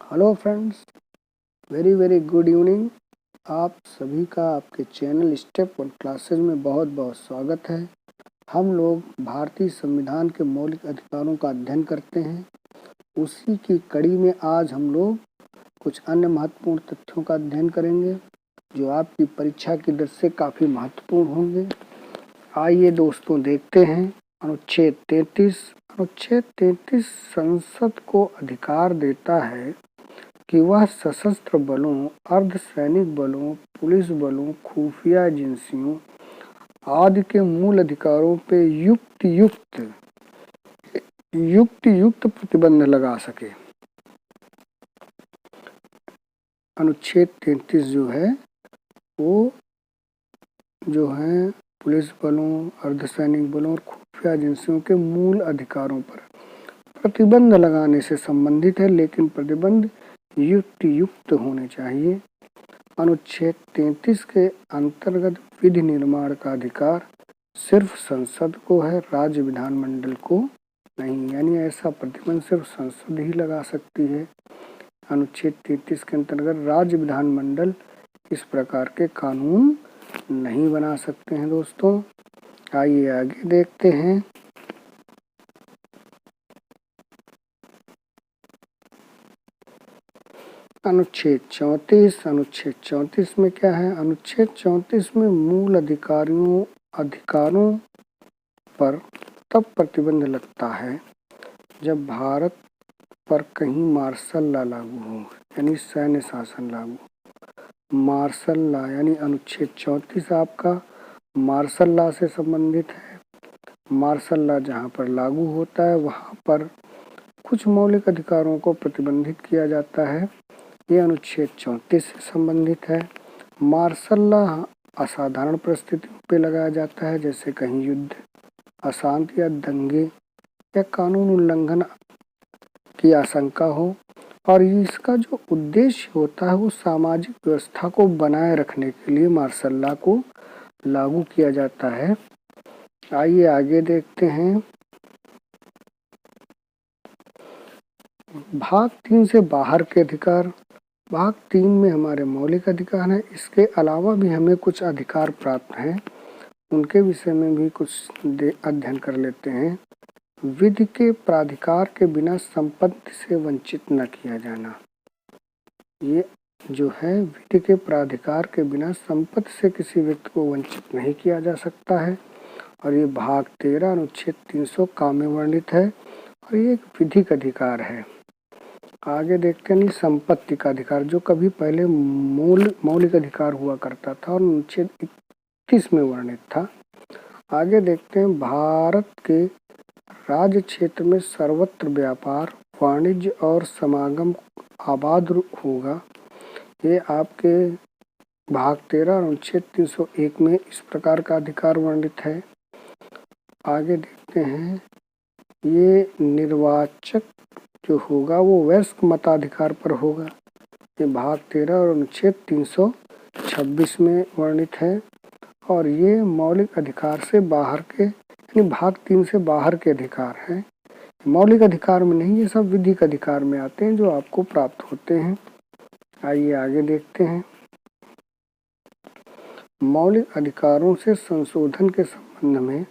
Hello friends, very very good evening. आप सभी का आपके चैनल स्टेप 1 क्लासेज में बहुत बहुत स्वागत है। हम लोग भारतीय संविधान के मौलिक अधिकारों का अध्ययन करते हैं। उसी की कड़ी में आज हम लोग कुछ अन्य महत्वपूर्ण तथ्यों का अध्ययन करेंगे जो आपकी परीक्षा की दृष्टि से काफ़ी महत्वपूर्ण होंगे। आइए दोस्तों देखते हैं। अनुच्छेद 33। अनुच्छेद 33 संसद को अधिकार देता है कि वह सशस्त्र बलों, अर्धसैनिक बलों, पुलिस बलों, खुफिया एजेंसियों आदि के मूल अधिकारों पे युक्त प्रतिबंध लगा सके। अनुच्छेद 33 जो है वो पुलिस बलों, अर्धसैनिक बलों और खुफिया एजेंसियों के मूल अधिकारों पर प्रतिबंध लगाने से संबंधित है, लेकिन प्रतिबंध युक्त होने चाहिए। अनुच्छेद 33 के अंतर्गत विधि निर्माण का अधिकार सिर्फ संसद को है, राज्य विधानमंडल को नहीं। यानी ऐसा प्रतिबंध सिर्फ संसद ही लगा सकती है। अनुच्छेद 33 के अंतर्गत राज्य विधानमंडल इस प्रकार के कानून नहीं बना सकते हैं। दोस्तों आइए आगे देखते हैं। अनुच्छेद 34। अनुच्छेद 34 में क्या है? अनुच्छेद 34 में मूल अधिकारों पर तब प्रतिबंध लगता है जब भारत पर कहीं मार्शल लॉ लागू हो, यानी सैन्य शासन लागू। मार्शल लॉ यानी अनुच्छेद 34 आपका मार्शल लॉ से संबंधित है। मार्शल लॉ जहाँ पर लागू होता है वहाँ पर कुछ मौलिक अधिकारों को प्रतिबंधित किया जाता है। ये अनुच्छेद 34 से संबंधित है। मार्शल लॉ असाधारण परिस्थितियों पे लगाया जाता है, जैसे कहीं युद्ध, अशांति या दंगे या कानून उल्लंघन की आशंका हो, और इसका जो उद्देश्य होता है वो सामाजिक व्यवस्था को बनाए रखने के लिए मार्शल लॉ को लागू किया जाता है। आइए आगे देखते हैं। भाग 3 से बाहर के अधिकार। भाग 3 में हमारे मौलिक अधिकार हैं। इसके अलावा भी हमें कुछ अधिकार प्राप्त हैं, उनके विषय में भी कुछ अध्ययन कर लेते हैं। विधि के प्राधिकार के बिना संपत्ति से वंचित न किया जाना। ये जो है विधि के प्राधिकार के बिना संपत्ति से किसी व्यक्ति को वंचित नहीं किया जा सकता है, और ये भाग 13 अनुच्छेद 300 का में वर्णित है, और ये एक विधिक अधिकार है। आगे देखते हैं संपत्ति का अधिकार, जो कभी पहले मौलिक अधिकार हुआ करता था और अनुच्छेद 31 में वर्णित था। आगे देखते हैं भारत के राज्य क्षेत्र में सर्वत्र व्यापार, वाणिज्य और समागम आबाद होगा। ये आपके भाग 13 अनुच्छेद 301 में इस प्रकार का अधिकार वर्णित है। आगे देखते हैं ये निर्वाचक जो होगा वो वयस्क मताधिकार पर होगा। ये भाग 13 और अनुच्छेद 326 में वर्णित है, और ये मौलिक अधिकार से बाहर के यानी भाग 3 से बाहर के अधिकार हैं। मौलिक अधिकार में नहीं, ये सब विधिक अधिकार में आते हैं जो आपको प्राप्त होते हैं। आइए आगे देखते हैं। मौलिक अधिकारों से संशोधन के संबंध में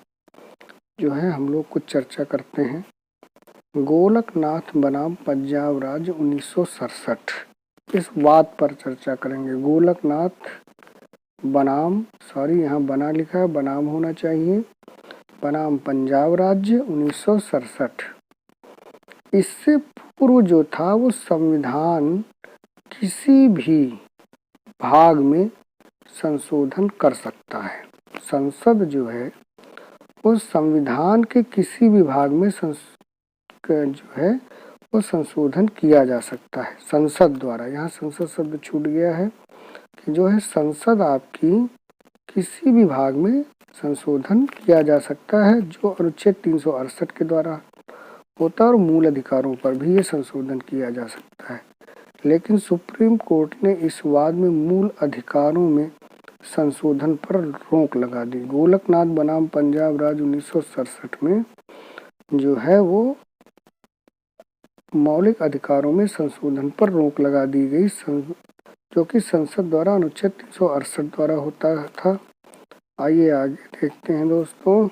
जो है हम लोग कुछ चर्चा करते हैं। गोलकनाथ बनाम पंजाब राज्य 1967, इस बात पर चर्चा करेंगे। गोलकनाथ बनाम, यहाँ बना लिखा है, बनाम होना चाहिए, बनाम पंजाब राज्य 1967। इससे पूर्व जो था वो संविधान किसी भी भाग में संशोधन कर सकता है। संसद जो है वो संविधान के किसी भी भाग में वो संशोधन किया जा सकता है संसद द्वारा। यहाँ संसद शब्द छूट गया है कि जो है संसद आपकी किसी भी भाग में संशोधन किया जा सकता है जो अनुच्छेद 368 के द्वारा होता है, और मूल अधिकारों पर भी ये संशोधन किया जा सकता है। लेकिन सुप्रीम कोर्ट ने इस वाद में मूल अधिकारों में संशोधन पर रोक लगा दी। गोलकनाथ बनाम पंजाब राज्य 1967 में जो है वो मौलिक अधिकारों में संशोधन पर रोक लगा दी गई, जो कि संसद द्वारा अनुच्छेद 368 द्वारा होता था। आइए आगे देखते हैं दोस्तों।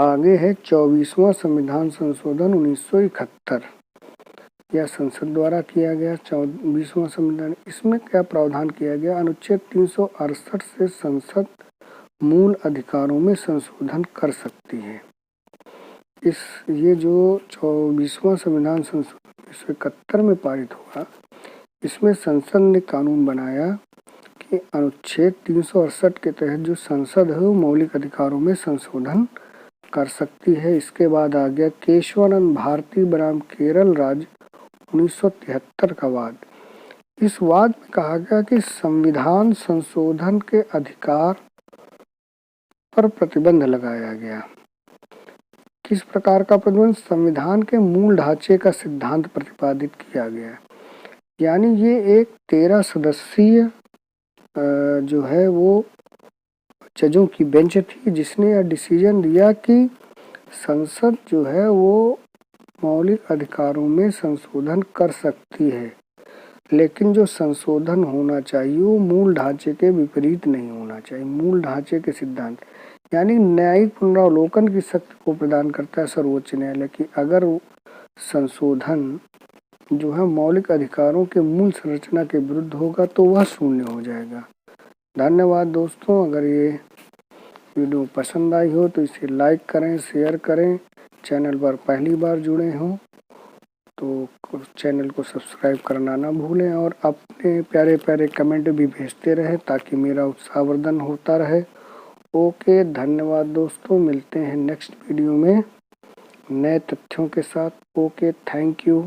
आगे है 24वां संविधान संशोधन 1971। यह संसद द्वारा किया गया 24वां संविधान। इसमें क्या प्रावधान किया गया? अनुच्छेद 368 से संसद मूल अधिकारों में संशोधन कर सकती है। ये जो 24वां संविधान संशोधन 1971 में पारित हुआ, इसमें संसद ने कानून बनाया कि अनुच्छेद 368 के तहत जो संसद है वो मौलिक अधिकारों में संशोधन कर सकती है। इसके बाद आ गया केशवानंद भारती बनाम केरल राज्य 1973 का वाद। इस वाद में कहा गया कि संविधान संशोधन के अधिकार पर प्रतिबंध लगाया गया। किस प्रकार का प्रतिबंध? संविधान के मूल ढांचे का सिद्धांत प्रतिपादित किया गया। यानी ये एक 13 सदस्यीय जो है वो जजों की बेंच थी, जिसने यह डिसीजन दिया कि संसद जो है वो मौलिक अधिकारों में संशोधन कर सकती है, लेकिन जो संशोधन होना चाहिए वो मूल ढांचे के विपरीत नहीं होना चाहिए। मूल ढांचे के सिद्धांत यानी न्यायिक पुनरावलोकन की शक्ति को प्रदान करता है सर्वोच्च न्यायालय की। अगर संशोधन जो है मौलिक अधिकारों के मूल संरचना के विरुद्ध होगा तो वह शून्य हो जाएगा। धन्यवाद दोस्तों। अगर ये वीडियो पसंद आई हो तो इसे लाइक करें, शेयर करें। चैनल पर पहली बार जुड़े हों तो चैनल को सब्सक्राइब करना ना भूलें और अपने प्यारे प्यारे कमेंट भी भेजते रहें ताकि मेरा उत्साहवर्धन होता रहे। ओके, धन्यवाद दोस्तों। मिलते हैं नेक्स्ट वीडियो में नए तथ्यों के साथ। Okay, thank you.